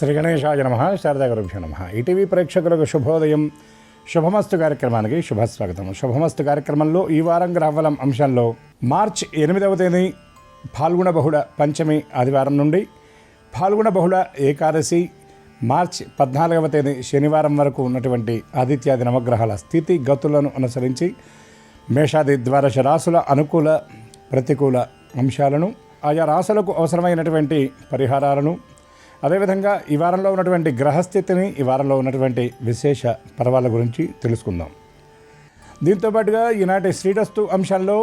శ్రీ గణేశాయ నమః. శారదా గురుభ్యో నమః. ఈటీవీ ప్రేక్షకులకు శుభోదయం. శుభమస్తు కార్యక్రమానికి శుభస్వాగతం. శుభమస్తు కార్యక్రమంలో ఈ వారం గ్రహబలం అంశంలో మార్చి 8వ తేదీ ఫాల్గుణ బహుళ పంచమి ఆదివారం నుండి ఫాల్గుణ బహుళ ఏకాదశి మార్చి 14వ తేదీ శనివారం వరకు ఉన్నటువంటి ఆదిత్యాది నవగ్రహాల స్థితి గతులను అనుసరించి మేషాది ద్వాదశ రాశుల అనుకూల ప్రతికూల అంశాలను, ఆయా రాశులకు అవసరమైనటువంటి పరిహారాలను, అదేవిధంగా ఈ వారంలో ఉన్నటువంటి గ్రహస్థితిని, ఈ వారంలో ఉన్నటువంటి విశేష పర్వాల గురించి తెలుసుకుందాం. దీంతోపాటుగా ఈనాటి శ్రీరస్తు అంశంలో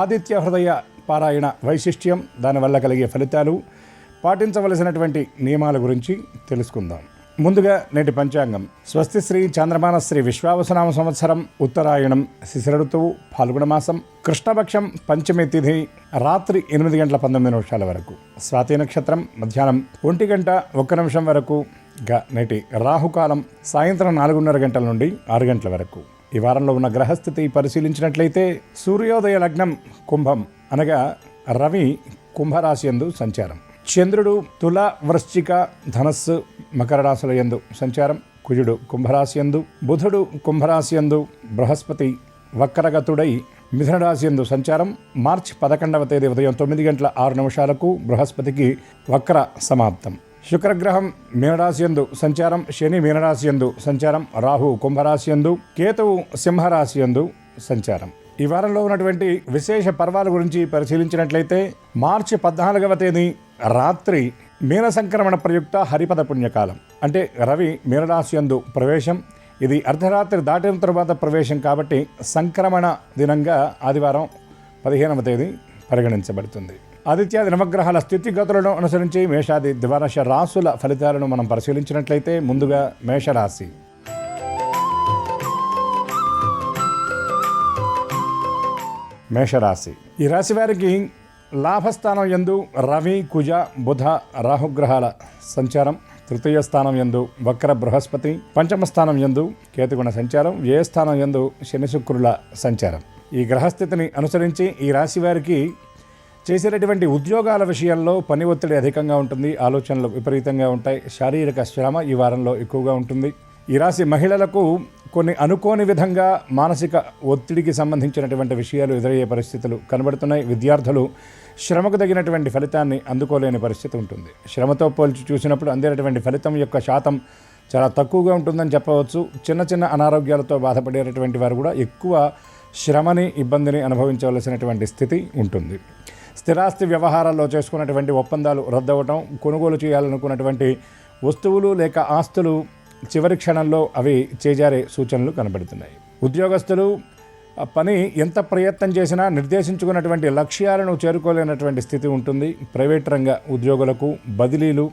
ఆదిత్య హృదయ పారాయణ వైశిష్ట్యం, దానివల్ల కలిగే ఫలితాలు, పాటించవలసినటువంటి నియమాల గురించి తెలుసుకుందాం. ముందుగా నేటి పంచాంగం. స్వస్తి శ్రీ చాంద్రమాన శ్రీ విశ్వావసనామ సంవత్సరం ఉత్తరాయణం శిశిర ఋతువు ఫాల్గుణ మాసం కృష్ణపక్షం పంచమి తిథి రాత్రి 8:19 వరకు, స్వాతి నక్షత్రం మధ్యాహ్నం 1:01 వరకు, నేటి రాహుకాలం సాయంత్రం 4:30 నుండి 6 వరకు. ఈ వారంలో ఉన్న గ్రహస్థితి పరిశీలించినట్లయితే సూర్యోదయ లగ్నం కుంభం అనగా రవి కుంభరాశి యందు సంచారం, చంద్రుడు తుల వృశ్చిక ధనస్సు మకర రాశుల యందు సంచారం, కుజుడు కుంభరాశి యందు, బుధుడు కుంభరాశి యందు, బృహస్పతి వక్రగతుడై మిథున రాశి యందు సంచారం. మార్చి 11వ తేదీ ఉదయం 9:06 బృహస్పతికి వక్ర సమాప్తం. శుక్రగ్రహం మీనరాశి యందు సంచారం, శని మీనరాశి యందు సంచారం, రాహు కుంభరాశి యందు, కేతువు సింహరాశి యందు సంచారం. ఈ వారంలో ఉన్నటువంటి విశేష పర్వాల గురించి పరిశీలించినట్లయితే మార్చి 14వ తేదీ రాత్రి మీన సంక్రమణ ప్రయుక్త హరిపద పుణ్యకాలం, అంటే రవి మీనరాశి యందు ప్రవేశం. ఇది అర్ధరాత్రి దాటిన తరువాత ప్రవేశం కాబట్టి సంక్రమణ దినంగా ఆదివారం 15వ తేదీ పరిగణించబడుతుంది. ఆదిత్యాది నవగ్రహాల స్థితిగతులను అనుసరించి మేషాది ద్వాదశ రాశుల ఫలితాలను మనం పరిశీలించినట్లయితే ముందుగా మేషరాశి. మేషరాశి ఈ రాశి వారికి లాభస్థానం యందు రవి కుజ బుధ రాహుగ్రహాల సంచారం, తృతీయ స్థానం యందు వక్ర బృహస్పతి, పంచమ స్థానం యందు కేతుగుణ సంచారం, వ్యయ స్థానం యందు శని శుక్రుల సంచారం. ఈ గ్రహస్థితిని అనుసరించి ఈ రాశి వారికి చేసేటటువంటి ఉద్యోగాల విషయంలో పని ఒత్తిడి అధికంగా ఉంటుంది, ఆలోచనలు విపరీతంగా ఉంటాయి, శారీరక శ్రమ ఈ వారంలో ఎక్కువగా ఉంటుంది. ఈ రాశి మహిళలకు కొన్ని అనుకోని విధంగా మానసిక ఒత్తిడికి సంబంధించినటువంటి విషయాలు ఎదురయ్యే పరిస్థితులు కనబడుతున్నాయి. విద్యార్థులు శ్రమకు తగినటువంటి ఫలితాన్ని అందుకోలేని పరిస్థితి ఉంటుంది. శ్రమతో పోల్చి చూసినప్పుడు అందేటటువంటి ఫలితం యొక్క శాతం చాలా తక్కువగా ఉంటుందని చెప్పవచ్చు. చిన్న చిన్న అనారోగ్యాలతో బాధపడేటటువంటి వారు కూడా ఎక్కువ శ్రమని, ఇబ్బందిని అనుభవించవలసినటువంటి స్థితి ఉంటుంది. స్థిరాస్తి వ్యవహారాల్లో చేసుకున్నటువంటి ఒప్పందాలు రద్దవటం, కొనుగోలు చేయాలనుకున్నటువంటి వస్తువులు లేక ఆస్తులు చివరి క్షణంలో అవి చేజారే సూచనలు కనబడుతున్నాయి. ఉద్యోగస్తులు పని ఎంత ప్రయత్నం చేసినా నిర్దేశించుకున్నటువంటి లక్ష్యాలను చేరుకోలేనటువంటి స్థితి ఉంటుంది. ప్రైవేట్ రంగ ఉద్యోగులకు బదిలీలు,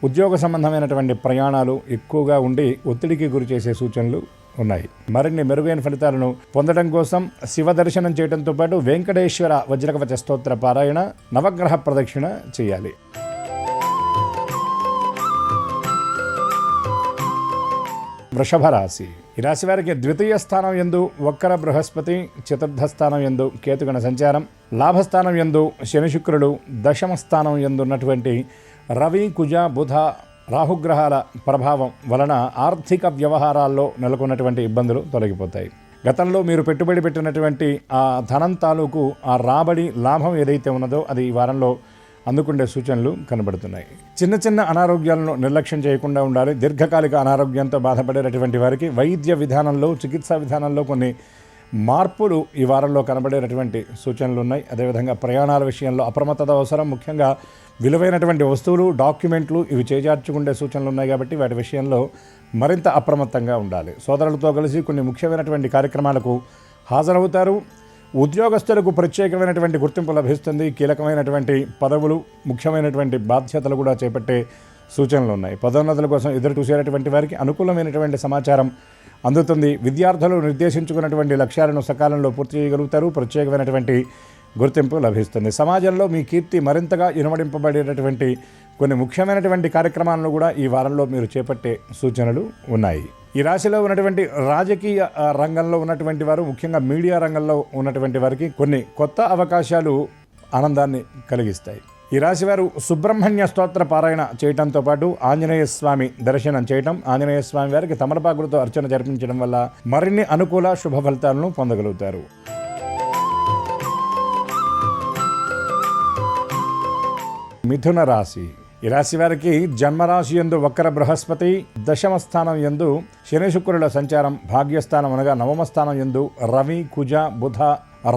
ఉద్యోగ సంబంధమైనటువంటి ప్రయాణాలు ఎక్కువగా ఉండి ఒత్తిడికి గురి చేసే సూచనలు ఉన్నాయి. మరిన్ని మెరుగైన ఫలితాలను పొందడం కోసం శివ దర్శనం చేయడంతో పాటు వెంకటేశ్వర వజ్రకవచ స్తోత్ర పారాయణ, నవగ్రహ ప్రదక్షిణ చేయాలి. వృషభ రాశి ఈ రాశి వారికి ద్వితీయ స్థానం యందు వక్ర బృహస్పతి, చతుర్థ స్థానం యందు కేతుగణ సంచారం, లాభస్థానం యందు శని శుక్రుడు, దశమ స్థానం యందు ఉన్నటువంటి రవి కుజ బుధ రాహుగ్రహాల ప్రభావం వలన ఆర్థిక వ్యవహారాల్లో నెలకొన్నటువంటి ఇబ్బందులు తొలగిపోతాయి. గతంలో మీరు పెట్టుబడి పెట్టినటువంటి ఆ ధనం తాలూకు ఆ రాబడి లాభం ఏదైతే ఉన్నదో అది ఈ వారంలో అందుకుండే సూచనలు కనబడుతున్నాయి. చిన్న చిన్న అనారోగ్యాలను నిర్లక్ష్యం చేయకుండా ఉండాలి. దీర్ఘకాలిక అనారోగ్యంతో బాధపడేటటువంటి వారికి వైద్య విధానంలో, చికిత్సా విధానంలో కొన్ని మార్పులు ఈ వారంలో కనబడేటటువంటి సూచనలు ఉన్నాయి. అదేవిధంగా ప్రయాణాల విషయంలో అప్రమత్తత అవసరం. ముఖ్యంగా విలువైనటువంటి వస్తువులు, డాక్యుమెంట్లు ఇవి చేజార్చుకుండే సూచనలు ఉన్నాయి కాబట్టి వాటి విషయంలో మరింత అప్రమత్తంగా ఉండాలి. సోదరులతో కలిసి కొన్ని ముఖ్యమైనటువంటి కార్యక్రమాలకు హాజరవుతారు. ఉద్యోగస్తులకు ప్రత్యేకమైనటువంటి గుర్తింపు లభిస్తుంది. కీలకమైనటువంటి పదవులు, ముఖ్యమైనటువంటి బాధ్యతలు కూడా చేపట్టే సూచనలు ఉన్నాయి. పదోన్నతుల కోసం ఎదురు చూసేటటువంటి వారికి అనుకూలమైనటువంటి సమాచారం అందుతుంది. విద్యార్థులు నిర్దేశించుకున్నటువంటి లక్ష్యాలను సకాలంలో పూర్తి చేయగలుగుతారు. ప్రత్యేకమైనటువంటి గుర్తింపు లభిస్తుంది. సమాజంలో మీ కీర్తి మరింతగా ఇనుమడింపబడేటటువంటి కొన్ని ముఖ్యమైనటువంటి కార్యక్రమాలను కూడా ఈ వారంలో మీరు చేపట్టే సూచనలు ఉన్నాయి. ఈ రాశిలో ఉన్నటువంటి రాజకీయ రంగంలో ఉన్నటువంటి వారు, ముఖ్యంగా మీడియా రంగంలో ఉన్నటువంటి వారికి కొన్ని కొత్త అవకాశాలు ఆనందాన్ని కలిగిస్తాయి. ఈ రాశివారు సుబ్రహ్మణ్య స్తోత్ర పారాయణ చేయటంతో పాటు ఆంజనేయ స్వామి దర్శనం చేయటం, ఆంజనేయ స్వామి వారికి తమలపాకులతో అర్చన జరిపించడం వల్ల మరిన్ని అనుకూల శుభ ఫలితాలను పొందగలుగుతారు. మిథున రాశి. ఈ రాశి వారికి జన్మరాశి యందు వక్ర బృహస్పతి, దశమ స్థానం యందు శని శుక్రుల సంచారం, భాగ్యస్థానం అనగా నవమ స్థానం యందు రవి కుజ బుధ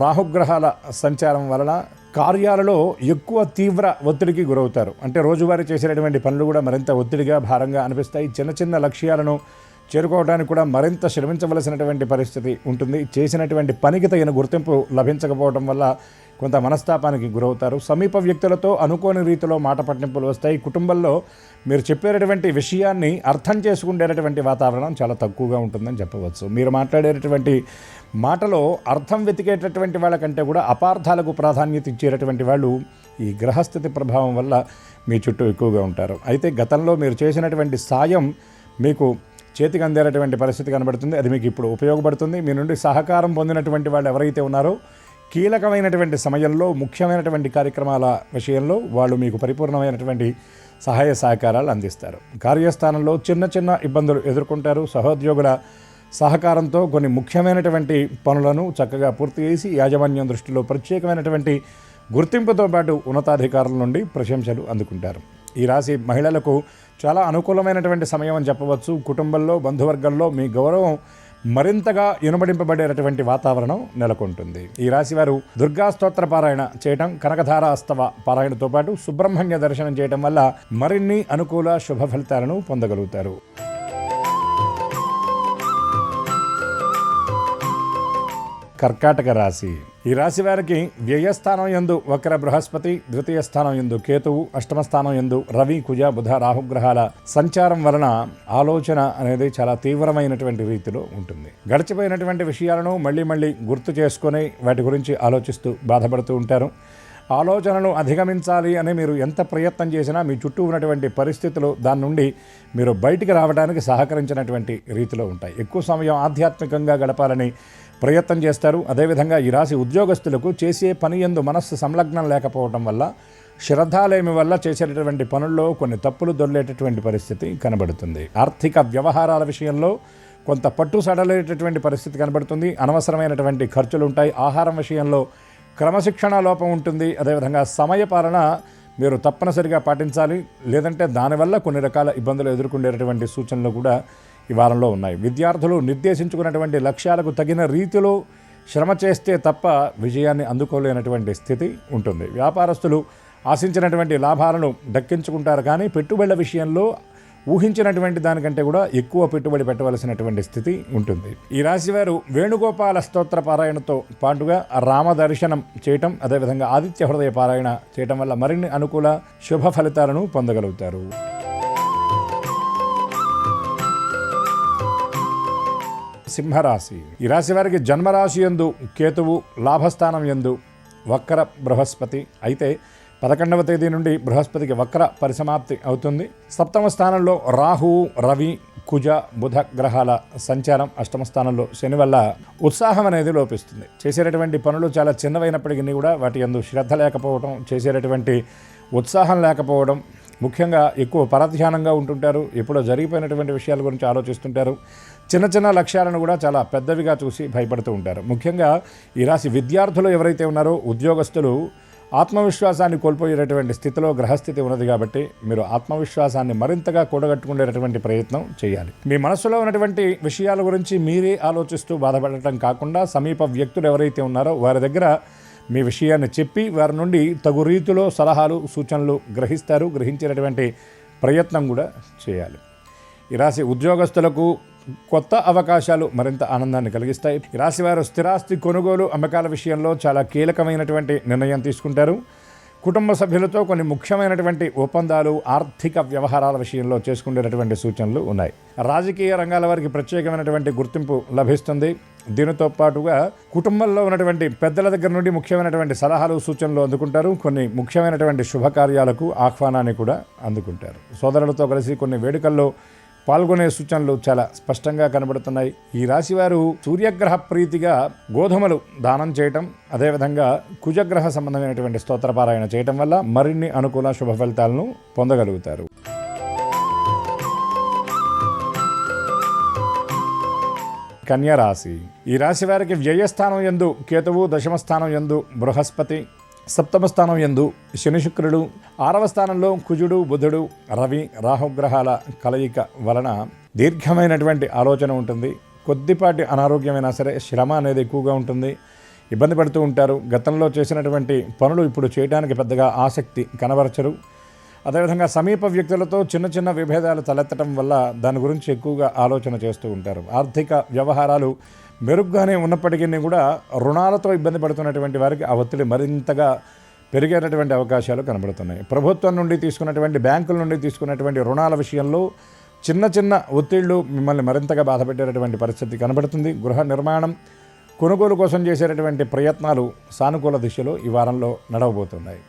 రాహుగ్రహాల సంచారం వలన కార్యాలలో ఎక్కువ తీవ్ర ఒత్తిడికి గురవుతారు. అంటే రోజువారీ చేసేటటువంటి పనులు కూడా మరింత ఒత్తిడిగా భారంగా అనిపిస్తాయి. చిన్న చిన్న లక్ష్యాలను చేరుకోవడానికి కూడా మరింత శ్రమించవలసినటువంటి పరిస్థితి ఉంటుంది. చేసినటువంటి పనికి తగిన గుర్తింపు లభించకపోవడం వల్ల కొంత మనస్తాపానికి గురవుతారు. సమీప వ్యక్తులతో అనుకోని రీతిలో మాట పట్టింపులు వస్తాయి. కుటుంబంలో మీరు చెప్పేటటువంటి విషయాన్ని అర్థం చేసుకునేటటువంటి వాతావరణం చాలా తక్కువగా ఉంటుందని చెప్పవచ్చు. మీరు మాట్లాడేటటువంటి మాటలో అర్థం వెతికేటటువంటి వాళ్ళకంటే కూడా అపార్థాలకు ప్రాధాన్యత ఇచ్చేటటువంటి వాళ్ళు ఈ గ్రహస్థితి ప్రభావం వల్ల మీ చుట్టూ ఎక్కువగా ఉంటారు. అయితే గతంలో మీరు చేసినటువంటి సాయం మీకు చేతికి అందేటటువంటి పరిస్థితి కనబడుతుంది. అది మీకు ఇప్పుడు ఉపయోగపడుతుంది. మీ నుండి సహకారం పొందినటువంటి వాళ్ళు ఎవరైతే ఉన్నారో కీలకమైనటువంటి సమయంలో, ముఖ్యమైనటువంటి కార్యక్రమాల విషయంలో వాళ్ళు మీకు పరిపూర్ణమైనటువంటి సహాయ సహకారాలు అందిస్తారు. కార్యస్థానంలో చిన్న చిన్న ఇబ్బందులు ఎదుర్కొంటారు. సహోద్యోగుల సహకారంతో కొన్ని ముఖ్యమైనటువంటి పనులను చక్కగా పూర్తి చేసి యాజమాన్యం దృష్టిలో ప్రత్యేకమైనటువంటి గుర్తింపుతో పాటు ఉన్నతాధికారుల నుండి ప్రశంసలు అందుకుంటారు. ఈ రాశి మహిళలకు చాలా అనుకూలమైనటువంటి సమయం అని చెప్పవచ్చు. కుటుంబంలో, బంధువర్గంలో మీ గౌరవం మరింతగా ఇనుమడింపబడేటటువంటి వాతావరణం నెలకొంటుంది. ఈ రాశి వారు దుర్గా స్తోత్ర పారాయణ చేయటం, కనకధార అస్తవ పారాయణతో పాటు సుబ్రహ్మణ్య దర్శనం చేయటం వల్ల మరిన్ని అనుకూల శుభ ఫలితాలను పొందగలుగుతారు. కర్కాటక రాశి. ఈ రాశి వారికి వ్యయస్థానం యందు వక్ర బృహస్పతి, ద్వితీయ స్థానం యందు కేతువు, అష్టమ స్థానం యందు రవి కుజ బుధ రాహుగ్రహాల సంచారం వలన ఆలోచన అనేది చాలా తీవ్రమైనటువంటి రీతిలో ఉంటుంది. గడిచిపోయినటువంటి విషయాలను మళ్ళీ గుర్తు చేసుకొని వాటి గురించి ఆలోచిస్తూ బాధపడుతూ ఉంటారు. ఆలోచనలు అధిగమించాలి అని మీరు ఎంత ప్రయత్నం చేసినా మీ చుట్టూ ఉన్నటువంటి పరిస్థితులు దాని నుండి మీరు బయటికి రావడానికి సహకరించినటువంటి రీతిలో ఉంటాయి. ఎక్కువ సమయం ఆధ్యాత్మికంగా గడపాలని ప్రయత్నం చేస్తారు. అదేవిధంగా ఈ రాశి ఉద్యోగస్తులకు చేసే పని యందు మనస్సు సంలగ్నం లేకపోవడం వల్ల, శ్రద్ధాలేమి వల్ల చేసేటటువంటి పనుల్లో కొన్ని తప్పులు దొర్లేటటువంటి పరిస్థితి కనబడుతుంది. ఆర్థిక వ్యవహారాల విషయంలో కొంత పట్టు సడలేటటువంటి పరిస్థితి కనబడుతుంది. అనవసరమైనటువంటి ఖర్చులు ఉంటాయి. ఆహారం విషయంలో క్రమశిక్షణ లోపం ఉంటుంది. అదేవిధంగా సమయపాలన మీరు తప్పనిసరిగా పాటించాలి. లేదంటే దానివల్ల కొన్ని రకాల ఇబ్బందులు ఎదుర్కొనేటటువంటి సూచనలు కూడా ఈ వారంలో ఉన్నాయి. విద్యార్థులు నిర్దేశించుకున్నటువంటి లక్ష్యాలకు తగిన రీతిలో శ్రమ చేస్తే తప్ప విజయాన్ని అందుకోలేనటువంటి స్థితి ఉంటుంది. వ్యాపారస్తులు ఆశించినటువంటి లాభాలను దక్కించుకుంటారు, కానీ పెట్టుబడుల విషయంలో ఊహించినటువంటి దానికంటే కూడా ఎక్కువ పెట్టుబడి పెట్టవలసినటువంటి స్థితి ఉంటుంది. ఈ రాశివారు వేణుగోపాల స్తోత్ర పారాయణతో పాటుగా రామ దర్శనం చేయటం, అదేవిధంగా ఆదిత్య హృదయ పారాయణ చేయటం వల్ల మరిన్ని అనుకూల శుభ ఫలితాలను పొందగలుగుతారు. సింహరాశి. ఈ రాశి వారికి జన్మరాశి యందు కేతువు, లాభస్థానం యందు వక్ర బృహస్పతి. అయితే 11వ తేదీ నుండి బృహస్పతికి వక్ర పరిసమాప్తి అవుతుంది. సప్తమ స్థానంలో రాహువు, రవి, కుజ, బుధ గ్రహాల సంచారం, అష్టమ స్థానంలో శని వల్ల ఉత్సాహం అనేది లోపిస్తుంది. చేసేటటువంటి పనులు చాలా చిన్నవైనప్పటికీ కూడా వాటి యందు శ్రద్ధ లేకపోవడం, చేసేటటువంటి ఉత్సాహం లేకపోవడం, ముఖ్యంగా ఎక్కువ పరధ్యానంగా ఉంటుంటారు. ఎప్పుడో జరిగిపోయినటువంటి విషయాల గురించి ఆలోచిస్తుంటారు. చిన్న చిన్న లక్ష్యాలను కూడా చాలా పెద్దవిగా చూసి భయపడుతూ ఉంటారు. ముఖ్యంగా ఈ రాశి విద్యార్థులు ఎవరైతే ఉన్నారో, ఉద్యోగస్తులు ఆత్మవిశ్వాసాన్ని కోల్పోయేటటువంటి స్థితిలో గ్రహస్థితి ఉన్నది కాబట్టి మీరు ఆత్మవిశ్వాసాన్ని మరింతగా కూడగట్టుకునేటటువంటి ప్రయత్నం చేయాలి. మీ మనసులో ఉన్నటువంటి విషయాల గురించి మీరే ఆలోచిస్తూ బాధపడటం కాకుండా సమీప వ్యక్తులు ఎవరైతే ఉన్నారో వారి దగ్గర మీ విషయాన్ని చెప్పి వారి నుండి తగు రీతిలో సలహాలు, సూచనలు గ్రహించేటటువంటి ప్రయత్నం కూడా చేయాలి. ఈ రాశి ఉద్యోగస్తులకు కొత్త అవకాశాలు మరింత ఆనందాన్ని కలిగిస్తాయి. ఈ రాశివారు స్థిరాస్తి కొనుగోలు, అమ్మకాల విషయంలో చాలా కీలకమైనటువంటి నిర్ణయం తీసుకుంటారు. కుటుంబ సభ్యులతో కొన్ని ముఖ్యమైనటువంటి ఒప్పందాలు, ఆర్థిక వ్యవహారాల విషయంలో చేసుకునేటటువంటి సూచనలు ఉన్నాయి. రాజకీయ రంగాల వారికి ప్రత్యేకమైనటువంటి గుర్తింపు లభిస్తుంది. దీనితో పాటుగా కుటుంబంలో ఉన్నటువంటి పెద్దల దగ్గర నుండి ముఖ్యమైనటువంటి సలహాలు, సూచనలు అందుకుంటారు. కొన్ని ముఖ్యమైనటువంటి శుభకార్యాలకు ఆహ్వానాన్ని కూడా అందుకుంటారు. సోదరులతో కలిసి కొన్ని వేడుకల్లో పాల్గొనే సూచనలు చాలా స్పష్టంగా కనబడుతున్నాయి. ఈ రాశివారు సూర్యగ్రహ ప్రీతిగా గోధుమలు దానం చేయటం, అదేవిధంగా కుజగ్రహ సంబంధమైనటువంటి స్తోత్రపారాయణ చేయటం వల్ల మరిన్ని అనుకూల శుభ ఫలితాలను పొందగలుగుతారు. కన్యా రాశి. ఈ రాశి వారికి వ్యయస్థానం యందు కేతువు, దశమ స్థానం యందు బృహస్పతి, సప్తమ స్థానం యందు శని శుక్రుడు, 6వ స్థానంలో కుజుడు, బుధుడు, రవి, రాహుగ్రహాల కలయిక వలన దీర్ఘమైనటువంటి ఆలోచన ఉంటుంది. కొద్దిపాటి అనారోగ్యమైనా సరే శ్రమ అనేది ఎక్కువగా ఉంటుంది. ఇబ్బంది పడుతూ ఉంటారు. గతంలో చేసినటువంటి పనులు ఇప్పుడు చేయడానికి పెద్దగా ఆసక్తి కనబరచరు. అదేవిధంగా సమీప వ్యక్తులతో చిన్న చిన్న విభేదాలు తలెత్తడం వల్ల దాని గురించి ఎక్కువగా ఆలోచన చేస్తూ ఉంటారు. ఆర్థిక వ్యవహారాలు మెరుగ్గానే ఉన్నప్పటికీ కూడా రుణాలతో ఇబ్బంది పడుతున్నటువంటి వారికి ఆ ఒత్తిడి మరింతగా పెరిగేటటువంటి అవకాశాలు కనబడుతున్నాయి. ప్రభుత్వం నుండి తీసుకున్నటువంటి, బ్యాంకుల నుండి తీసుకున్నటువంటి రుణాల విషయంలో చిన్న చిన్న ఒత్తిళ్లు మిమ్మల్ని మరింతగా బాధపెట్టేటటువంటి పరిస్థితి కనబడుతుంది. గృహ నిర్మాణం, కొనుగోలు కోసం చేసేటటువంటి ప్రయత్నాలు సానుకూల దిశలో ఈ వారంలో నడవబోతున్నాయి.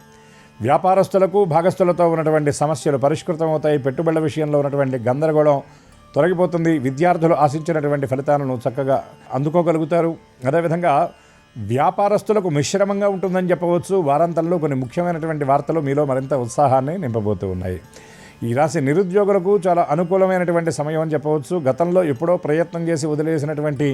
వ్యాపారస్తులకు భాగస్తులతో ఉన్నటువంటి సమస్యలు పరిష్కృతం అవుతాయి. పెట్టుబడుల విషయంలో ఉన్నటువంటి గందరగోళం తొలగిపోతుంది. విద్యార్థులు ఆశించినటువంటి ఫలితాలను చక్కగా అందుకోగలుగుతారు. అదేవిధంగా వ్యాపారస్తులకు మిశ్రమంగా ఉంటుందని చెప్పవచ్చు. వారాంతంలో కొన్ని ముఖ్యమైనటువంటి వార్తలు మీలో మరింత ఉత్సాహాన్ని నింపబోతూ ఉన్నాయి. ఈ రాశి నిరుద్యోగులకు చాలా అనుకూలమైనటువంటి సమయం అని చెప్పవచ్చు. గతంలో ఎప్పుడో ప్రయత్నం చేసి వదిలేసినటువంటి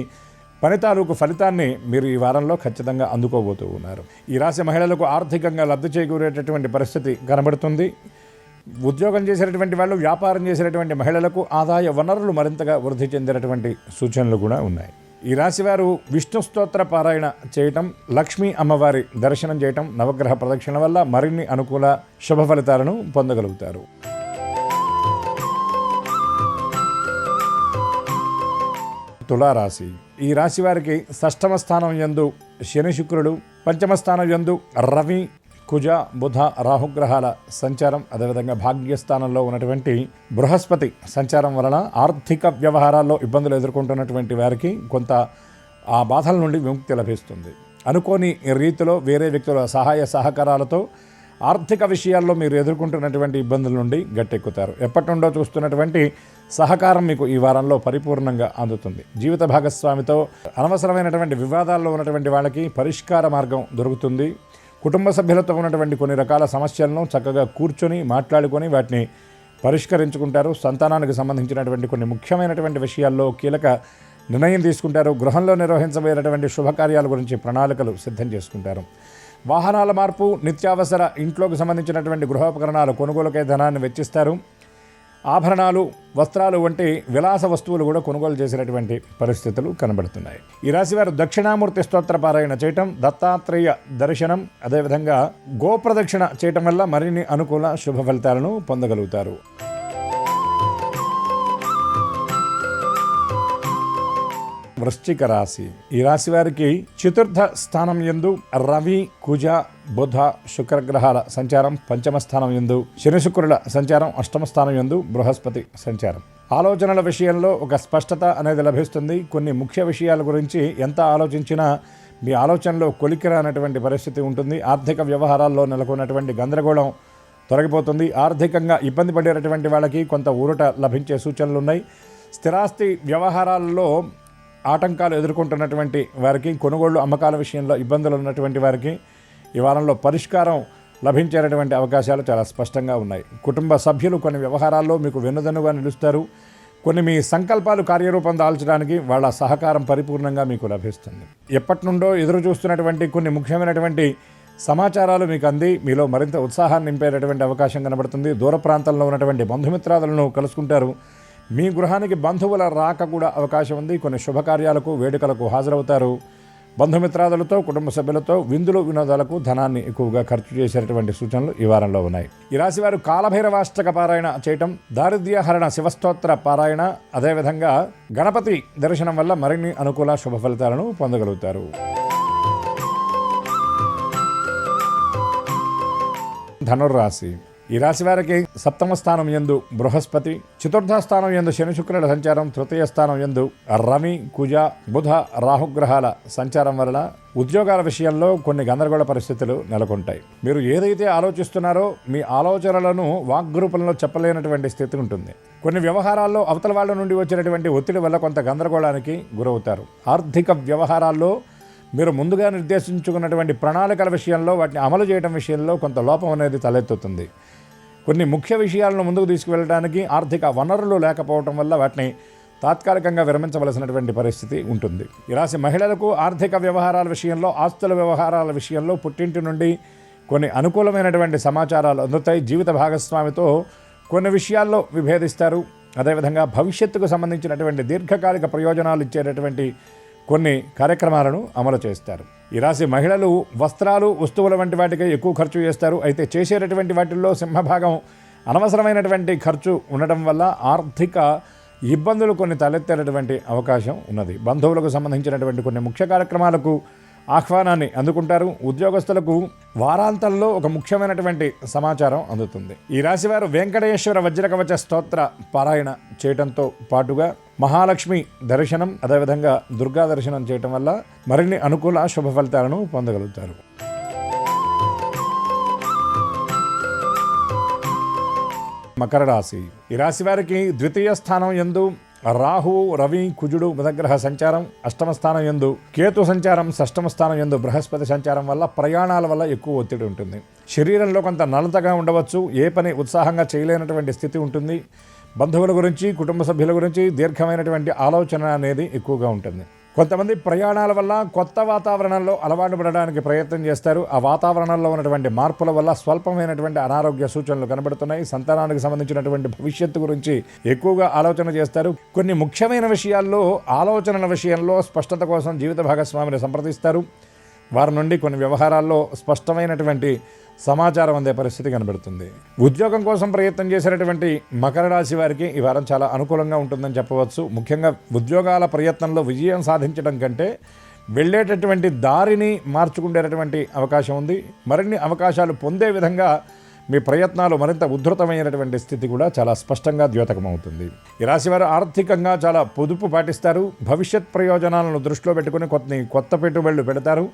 పని తాలూకు ఫలితాన్ని మీరు ఈ వారంలో ఖచ్చితంగా అందుకోబోతూ ఉన్నారు. ఈ రాశి మహిళలకు ఆర్థికంగా లబ్ధి చేకూరేటటువంటి పరిస్థితి కనబడుతుంది. ఉద్యోగం చేసేటటువంటి వాళ్ళు, వ్యాపారం చేసేటటువంటి మహిళలకు ఆదాయ వనరులు మరింతగా వృద్ధి చెందేటటువంటి సూచనలు కూడా ఉన్నాయి. ఈ రాశివారు విష్ణు స్తోత్ర పారాయణ చేయటం, లక్ష్మీ అమ్మవారి దర్శనం చేయటం, నవగ్రహ ప్రదక్షిణ వల్ల మరిన్ని అనుకూల శుభ ఫలితాలను పొందగలుగుతారు. తులారాశి. ఈ రాశి వారికి షష్ఠమ స్థానం యందు శని శుక్రుడు, పంచమ స్థానం యందు రవి, కుజ, బుధ, రాహుగ్రహాల సంచారం, అదేవిధంగా భాగ్యస్థానంలో ఉన్నటువంటి బృహస్పతి సంచారం వలన ఆర్థిక వ్యవహారాల్లో ఇబ్బందులు ఎదుర్కొంటున్నటువంటి వారికి కొంత ఆ బాధల నుండి విముక్తి లభిస్తుంది. అనుకోని రీతిలో వేరే వ్యక్తుల సహాయ సహకారాలతో ఆర్థిక విషయాల్లో మీరు ఎదుర్కొంటున్నటువంటి ఇబ్బందుల నుండి గట్టెక్కుతారు. ఎప్పటి నుండో చూస్తున్నటువంటి సహకారం మీకు ఈ వారంలో పరిపూర్ణంగా అందుతుంది. జీవిత భాగస్వామితో అనవసరమైనటువంటి వివాదాల్లో ఉన్నటువంటి వాళ్ళకి పరిష్కార మార్గం దొరుకుతుంది. కుటుంబ సభ్యులతో ఉన్నటువంటి కొన్ని రకాల సమస్యలను చక్కగా కూర్చొని మాట్లాడుకొని వాటిని పరిష్కరించుకుంటారు. సంతానానికి సంబంధించినటువంటి కొన్ని ముఖ్యమైనటువంటి విషయాల్లో కీలక నిర్ణయం తీసుకుంటారు. గృహంలో నిర్వహించబోయేటటువంటి శుభకార్యాల గురించి ప్రణాళికలు సిద్ధం చేసుకుంటారు. వాహనాల మార్పు, నిత్యావసర ఇంట్లోకి సంబంధించినటువంటి గృహోపకరణాలు కొనుగోలుకై ధనాన్ని వెచ్చిస్తారు. ఆభరణాలు, వస్త్రాలు వంటి విలాస వస్తువులు కూడా కొనుగోలు చేసేటటువంటి పరిస్థితులు కనబడుతున్నాయి. ఈ రాశివారు దక్షిణామూర్తి స్తోత్ర పారాయణ చేయటం, దత్తాత్రేయ దర్శనం, అదేవిధంగా గోప్రదక్షిణ చేయటం వల్ల మరిన్ని అనుకూల శుభ ఫలితాలను పొందగలుగుతారు. వృశ్చిక రాశి. ఈ రాశి వారికి చతుర్థ స్థానం యందు రవి, కుజ, బుధ, శుక్రగ్రహాల సంచారం, పంచమ స్థానం యందు శని శుక్రుల సంచారం, అష్టమ స్థానం యందు బృహస్పతి సంచారం. ఆలోచనల విషయంలో ఒక స్పష్టత అనేది లభిస్తుంది. కొన్ని ముఖ్య విషయాల గురించి ఎంత ఆలోచించినా మీ ఆలోచనలో కొలికిరానటువంటి పరిస్థితి ఉంటుంది. ఆర్థిక వ్యవహారాల్లో నెలకొన్నటువంటి గందరగోళం తొలగిపోతుంది. ఆర్థికంగా ఇబ్బంది పడేటటువంటి వాళ్ళకి కొంత ఊరట లభించే సూచనలు ఉన్నాయి. స్థిరాస్తి వ్యవహారాల్లో ఆటంకాలు ఎదుర్కొంటున్నటువంటి వారికి, కొనుగోళ్లు అమ్మకాల విషయంలో ఇబ్బందులు ఉన్నటువంటి వారికి ఈ వారంలో పరిష్కారం లభించేటటువంటి అవకాశాలు చాలా స్పష్టంగా ఉన్నాయి. కుటుంబ సభ్యులు కొన్ని వ్యవహారాల్లో మీకు వెన్నుదన్నుగా నిలుస్తారు. కొన్ని మీ సంకల్పాలు కార్యరూపం దాల్చడానికి వాళ్ళ సహకారం పరిపూర్ణంగా మీకు లభిస్తుంది. ఎప్పటి నుండో ఎదురు చూస్తున్నటువంటి కొన్ని ముఖ్యమైనటువంటి సమాచారాలు మీకు అంది మీలో మరింత ఉత్సాహాన్ని నింపేటటువంటి అవకాశం కనబడుతుంది. దూర ప్రాంతంలో ఉన్నటువంటి బంధుమిత్రాదులను కలుసుకుంటారు. మీ గృహానికి బంధువుల రాక కూడా అవకాశం ఉంది. కొన్ని శుభకార్యాలకు, వేడుకలకు హాజరవుతారు. బంధుమిత్రాదులతో, కుటుంబ సభ్యులతో విందులు, వినోదాలకు ధనాన్ని ఎక్కువగా ఖర్చు చేసేటటువంటి సూచనలు ఈ వారంలో ఉన్నాయి. ఈ రాశివారు కాలభైరవాష్టక పారాయణ చేయటం, దారిద్ర్యహరణ శివస్తోత్ర పారాయణ, అదేవిధంగా గణపతి దర్శనం వల్ల మరిన్ని అనుకూల శుభ ఫలితాలను పొందగలుగుతారు. ధనుర్రాశి. ఈ రాశి వారికి సప్తమ స్థానం యందు బృహస్పతి, చతుర్థ స్థానం యందు శని శుక్రుల సంచారం, తృతీయ స్థానం యందు రవి కుజ బుధ రాహుగ్రహాల సంచారం వలన ఉద్యోగాల విషయంలో కొన్ని గందరగోళ పరిస్థితులు నెలకొంటాయి. మీరు ఏదైతే ఆలోచిస్తున్నారో మీ ఆలోచనలను వాగ్రూపంలో చెప్పలేనటువంటి స్థితి ఉంటుంది. కొన్ని వ్యవహారాల్లో అవతల వాళ్ళ నుండి వచ్చినటువంటి ఒత్తిడి వల్ల కొంత గందరగోళానికి గురవుతారు. ఆర్థిక వ్యవహారాల్లో మీరు ముందుగా నిర్దేశించుకున్నటువంటి ప్రణాళికల విషయంలో వాటిని అమలు చేయడం విషయంలో కొంత లోపం అనేది తలెత్తుతుంది. కొన్ని ముఖ్య విషయాలను ముందుకు తీసుకువెళ్ళడానికి ఆర్థిక వనరులు లేకపోవడం వల్ల వాటిని తాత్కాలికంగా విరమించవలసినటువంటి పరిస్థితి ఉంటుంది. ఈ రాశి మహిళలకు ఆర్థిక వ్యవహారాల విషయంలో, ఆస్తుల వ్యవహారాల విషయంలో పుట్టింటి నుండి కొన్ని అనుకూలమైనటువంటి సమాచారాలు అందుతాయి. జీవిత భాగస్వామితో కొన్ని విషయాల్లో విభేదిస్తారు. అదేవిధంగా భవిష్యత్తుకు సంబంధించినటువంటి దీర్ఘకాలిక ప్రయోజనాలు ఇచ్చేటటువంటి కొన్ని కార్యక్రమాలను అమలు చేస్తారు. ఈ రాశి మహిళలు వస్త్రాలు, వస్తువుల వంటి వాటికి ఎక్కువ ఖర్చు చేస్తారు. అయితే చేసేటటువంటి వాటిల్లో సింహభాగం అనవసరమైనటువంటి ఖర్చు ఉండటం వల్ల ఆర్థిక ఇబ్బందులు కొన్ని తలెత్తేటటువంటి అవకాశం ఉన్నది. బంధువులకు సంబంధించినటువంటి కొన్ని ముఖ్య కార్యక్రమాలకు ఆహ్వానాన్ని అందుకుంటారు. ఉద్యోగస్తులకు వారాంతంలో ఒక ముఖ్యమైనటువంటి సమాచారం అందుతుంది. ఈ రాశివారు వెంకటేశ్వర వజ్రకవచ స్తోత్ర పారాయణ చేయడంతో పాటుగా మహాలక్ష్మి దర్శనం, అదేవిధంగా దుర్గా దర్శనం చేయటం వల్ల మరిన్ని అనుకూల శుభ ఫలితాలను పొందగలుగుతారు. మకర రాశి. ఈ రాశి వారికి ద్వితీయ స్థానం యందు రాహు రవి కుజుడు బుధగ్రహ సంచారం, అష్టమ స్థానం యందు కేతు సంచారం, షష్టమ స్థానం యందు బృహస్పతి సంచారం వల్ల ప్రయాణాల వల్ల ఎక్కువ ఒత్తిడి ఉంటుంది. శరీరంలో కొంత నలతగా ఉండవచ్చు. ఏ పని ఉత్సాహంగా చేయలేనటువంటి స్థితి ఉంటుంది. బంధువుల గురించి, కుటుంబ సభ్యుల గురించి దీర్ఘమైనటువంటి ఆలోచన అనేది ఎక్కువగా ఉంటుంది. కొంతమంది ప్రయాణాల వల్ల కొత్త వాతావరణంలో అలవాటు పడడానికి ప్రయత్నం చేస్తారు. ఆ వాతావరణంలో ఉన్నటువంటి మార్పుల వల్ల స్వల్పమైనటువంటి అనారోగ్య సూచనలు కనబడుతున్నాయి. సంతానానికి సంబంధించినటువంటి భవిష్యత్తు గురించి ఎక్కువగా ఆలోచన చేస్తారు. కొన్ని ముఖ్యమైన విషయాల్లో, ఆలోచనల విషయంలో స్పష్టత కోసం జీవిత భాగస్వామిని సంప్రదిస్తారు. వారి నుండి కొన్ని వ్యవహారాల్లో స్పష్టమైనటువంటి సమాచారం అందే పరిస్థితి కనబడుతుంది. ఉద్యోగం కోసం ప్రయత్నం చేసేటటువంటి మకర రాశి వారికి ఈ వారం చాలా అనుకూలంగా ఉంటుందని చెప్పవచ్చు. ముఖ్యంగా ఉద్యోగాల ప్రయత్నంలో విజయం సాధించడం కంటే వెళ్ళేటటువంటి దారిని మార్చుకునేటటువంటి అవకాశం ఉంది. మరిన్ని అవకాశాలు పొందే విధంగా మీ ప్రయత్నాలు మరింత ఉద్ధృతమైనటువంటి స్థితి కూడా చాలా స్పష్టంగా ద్యోతకమవుతుంది. ఈ రాశివారు ఆర్థికంగా చాలా పొదుపు పాటిస్తారు. భవిష్యత్ ప్రయోజనాలను దృష్టిలో పెట్టుకుని కొత్త పెట్టుబడులు పెడతారు.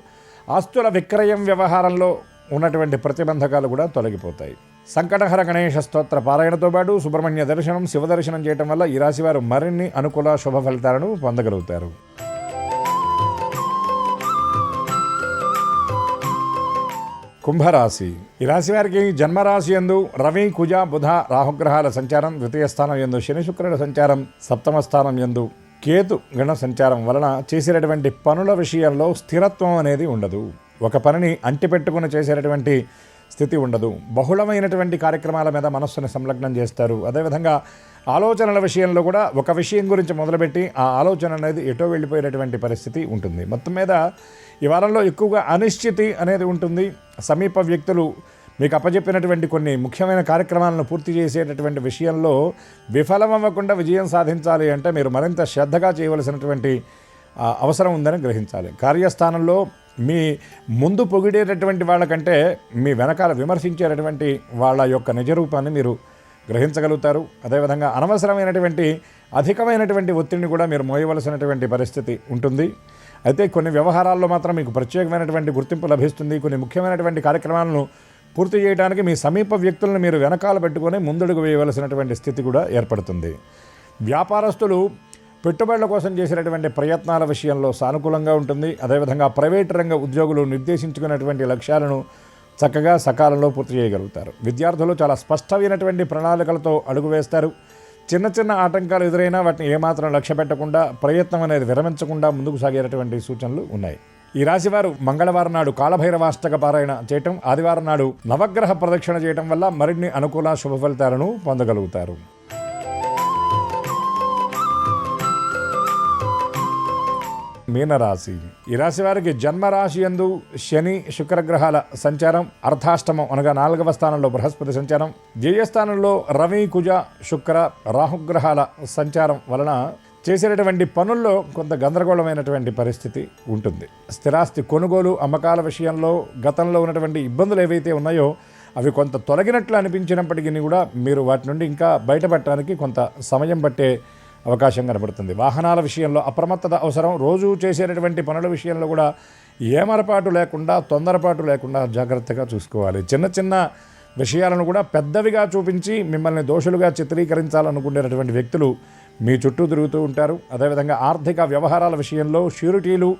ఆస్తుల విక్రయం వ్యవహారంలో ఉన్నటువంటి ప్రతిబంధకాలు కూడా తొలగిపోతాయి. సంకటహర గణేష స్తోత్ర పారాయణతో పాటు సుబ్రహ్మణ్య దర్శనం, శివ దర్శనం చేయటం వల్ల ఈ రాశివారు మరిన్ని అనుకూల శుభ ఫలితాలను పొందగలుగుతారు. కుంభరాశి. ఈ రాశి వారికి జన్మరాశి యందు రవి కుజ బుధ రాహుగ్రహాల సంచారం, ద్వితీయ స్థానం యందు శని శుక్రుల సంచారం, సప్తమ స్థానం యందు కేతు గణ సంచారం వలన చేసేటటువంటి పనుల విషయంలో స్థిరత్వం అనేది ఉండదు. ఒక పనిని అంటిపెట్టుకుని చేసేటటువంటి స్థితి ఉండదు. బహుళమైనటువంటి కార్యక్రమాల మీద మనస్సును సంలగ్నం చేస్తారు. అదేవిధంగా ఆలోచనల విషయంలో కూడా ఒక విషయం గురించి మొదలుపెట్టి ఆ ఆలోచన అనేది ఎటో వెళ్ళిపోయేటటువంటి పరిస్థితి ఉంటుంది. మొత్తం మీద ఈ వారంలో ఎక్కువగా అనిశ్చితి అనేది ఉంటుంది. సమీప వ్యక్తులు మీకు అప్పచెప్పినటువంటి కొన్ని ముఖ్యమైన కార్యక్రమాలను పూర్తి చేసేటటువంటి విషయంలో విఫలమవ్వకుండా విజయం సాధించాలి అంటే మీరు మరింత శ్రద్ధగా చేయవలసినటువంటి అవసరం ఉందని గ్రహించాలి. కార్యస్థానంలో మీ ముందు పొగిడేటటువంటి వాళ్ళకంటే మీ వెనకాల విమర్శించేటటువంటి వాళ్ళ యొక్క నిజరూపాన్ని మీరు గ్రహించగలుగుతారు. అదేవిధంగా అనవసరమైనటువంటి అధికమైనటువంటి ఒత్తిడిని కూడా మీరు మోయవలసినటువంటి పరిస్థితి ఉంటుంది. అయితే కొన్ని వ్యవహారాల్లో మాత్రం మీకు ప్రత్యేకమైనటువంటి గుర్తింపు లభిస్తుంది. కొన్ని ముఖ్యమైనటువంటి కార్యక్రమాలను పూర్తి చేయడానికి మీ సమీప వ్యక్తులను మీరు వెనకాల పెట్టుకొని ముందడుగు వేయవలసినటువంటి స్థితి కూడా ఏర్పడుతుంది. వ్యాపారస్తులు పెట్టుబడుల కోసం చేసినటువంటి ప్రయత్నాల విషయంలో సానుకూలంగా ఉంటుంది. అదేవిధంగా ప్రైవేటు రంగ ఉద్యోగులు నిర్దేశించుకున్నటువంటి లక్ష్యాలను చక్కగా సకాలంలో పూర్తి చేయగలుగుతారు. విద్యార్థులు చాలా స్పష్టమైనటువంటి ప్రణాళికలతో అడుగు వేస్తారు. చిన్న చిన్న ఆటంకాలు ఎదురైనా వాటిని ఏమాత్రం లక్ష్య పెట్టకుండా, ప్రయత్నం అనేది విరమించకుండా ముందుకు సాగేటటువంటి సూచనలు ఉన్నాయి. ఈ రాశివారు మంగళవారం నాడు కాళభైరవాష్టక పారాయణ చేయటం, ఆదివారం నాడు నవగ్రహ ప్రదక్షిణ చేయటం వల్ల మరిన్ని అనుకూల శుభ ఫలితాలను పొందగలుగుతారు. మీనరాశి. ఈ రాశి వారికి జన్మరాశి యందు శని శుక్రగ్రహాల సంచారం, అర్ధాష్టమం అనగా 4వ స్థానంలో బృహస్పతి సంచారం, ద్వితీయస్థానంలో రవి కుజ శుక్ర రాహుగ్రహాల సంచారం వలన చేసేటటువంటి పనుల్లో కొంత గందరగోళమైనటువంటి పరిస్థితి ఉంటుంది. స్థిరాస్తి కొనుగోలు అమ్మకాల విషయంలో గతంలో ఉన్నటువంటి ఇబ్బందులు ఏవైతే ఉన్నాయో అవి కొంత తొలగినట్లు అనిపించినప్పటికీ కూడా మీరు వాటి నుండి ఇంకా బయటపడటానికి కొంత సమయం పట్టే అవకాశం కనబడుతుంది. వాహనాల విషయంలో అప్రమత్తత అవసరం. రోజు చేసేటటువంటి పనుల విషయంలో కూడా ఏమరపాటు లేకుండా, తొందరపాటు లేకుండా జాగ్రత్తగా చూసుకోవాలి. చిన్న చిన్న విషయాలను కూడా పెద్దవిగా చూపించి మిమ్మల్ని దోషులుగా చిత్రీకరించాలనుకునేటటువంటి వ్యక్తులు మీ చుట్టూ తిరుగుతూ ఉంటారు. అదేవిధంగా ఆర్థిక వ్యవహారాల విషయంలో షూరిటీలు,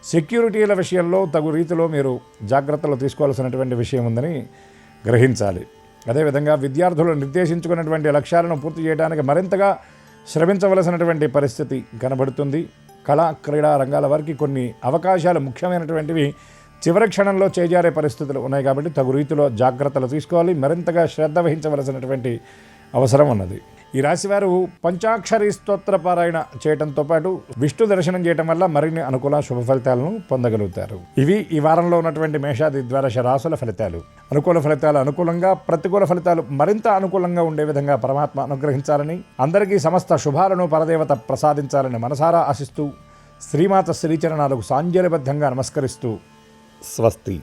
సెక్యూరిటీల విషయంలో తగు రీతిలో మీరు జాగ్రత్తలు తీసుకోవాల్సినటువంటి విషయం ఉందని గ్రహించాలి. అదేవిధంగా విద్యార్థులు నిర్దేశించుకున్నటువంటి లక్ష్యాలను పూర్తి చేయడానికి మరింతగా శ్రమించవలసినటువంటి పరిస్థితి కనబడుతుంది. కళా క్రీడా రంగాల వారికి కొన్ని అవకాశాలు ముఖ్యమైనటువంటివి చివరి క్షణంలో చేజారే పరిస్థితులు ఉన్నాయి కాబట్టి తగు రీతిలో జాగ్రత్తలు తీసుకోవాలి. మరింతగా శ్రద్ధ వహించవలసినటువంటి అవసరం ఉన్నది. ఈ రాశివారు పంచాక్షరి స్తోత్ర పారాయణ చేయడంతో పాటు విష్ణు దర్శనం చేయడం వల్ల మరిన్ని అనుకూల శుభ ఫలితాలను పొందగలుగుతారు. ఇవి ఈ వారంలో ఉన్నటువంటి మేషాది ద్వాదశ రాశుల ఫలితాలు. అనుకూల ఫలితాలు అనుకూలంగా, ప్రతికూల ఫలితాలు మరింత అనుకూలంగా ఉండే విధంగా పరమాత్మ అనుగ్రహించాలని, అందరికీ సమస్త శుభాలను పరదేవత ప్రసాదించాలని మనసారా ఆశిస్తూ శ్రీమాత శ్రీచరణాలకు సాంజలిబద్ధంగా నమస్కరిస్తూ స్వస్తి.